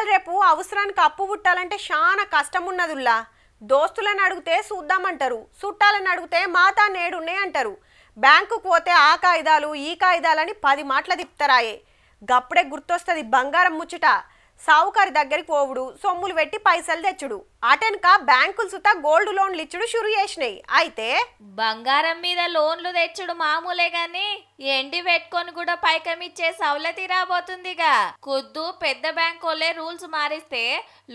ఇయాల రేపు అవసరానికి అప్పు పుట్టాలంటే చాలా కష్టం ఉన్నదుల్లా. దోస్తులను అడిగితే చూద్దామంటారు, చుట్టాలను అడిగితే మాతా నేడున్నాయి అంటారు. బ్యాంకుకు పోతే ఆ కాయిదాలు ఈ కాయిదాలని 10 మాటలు తిప్పుతారాయే. గప్పుడే గుర్తొస్తుంది బంగారం ముచ్చట. సావుకారి దగ్గరికి పోవుడు, సొమ్ములు పెట్టి పైసలు తెచ్చుడు. అటెనక బ్యాంకులు సుతా గోల్డ్ లోన్లు ఇచ్చుడు షురు చేసినాయి. అయితే బంగారం మీద లోన్లు తెచ్చుడు మామూలే గాని ఎండి పెట్టుకొని కూడా పైకమిచ్చే సౌలతి రాబోతుందిగా. కుద్దు పెద్ద బ్యాంకోలే రూల్స్ మారిస్తే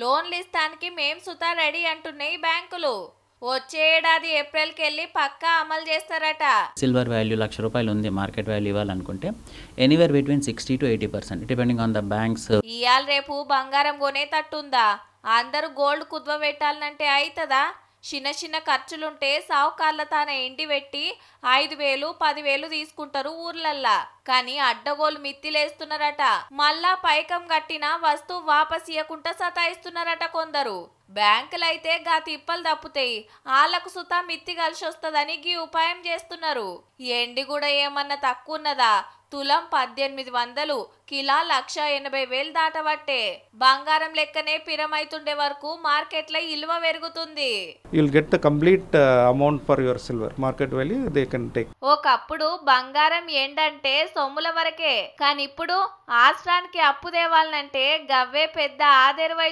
లోన్లు ఇస్తానికి మేం సుతా రెడీ అంటున్నాయి బ్యాంకులు. వచ్చే ఏడాది ఏప్రిల్కి వెళ్ళి పక్కా అమలు చేస్తారట. సిల్వర్ వాల్యూ ₹1,00,000 ఉంది. మార్కెట్ వాల్యూ ఇవ్వాలనుకుంటే anywhere between 60 to 80% depending on the banks. ఇయాల రేపు బంగారం కొనే తట్టుందా? అందరూ గోల్డ్ కుద్వ పెట్టాలంటే అవుతుందా? చిన్న చిన్న ఖర్చులుంటే సావుకార్ల తాన ఇంటి పెట్టి 5,000 10,000 తీసుకుంటారు ఊర్లల్లా. కానీ అడ్డగోలు మిత్తిలేస్తున్నారట. మళ్ళా పైకం కట్టిన వస్తువు వాపస్ ఇయ్యకుండా సతాయిస్తున్నారట కొందరు. బ్యాంకులైతే గా తిప్పలు తప్పుతాయి, ఆళ్లకు సుతా మిత్తి కలిసి వస్తుందని గీ ఉపాయం చేస్తున్నారు. ఎండి కూడా ఏమన్నా తక్కువ ఉన్నదా? తులం 1800, కిలా 1,80,000 దాటబట్టే. బంగారం లెక్కనే పిరమైతుండే వరకు మార్కెట్లో ఇలువ పెరుగుతుంది. You'll get the complete amount for your silver market value they can take. ఒకప్పుడు బంగారం ఎండంటే సొమ్ముల వరకే, కానీ ఇప్పుడు ఆశ్రానికి అప్పు తేవాలంటే గవ్వే పెద్ద ఆదెరువై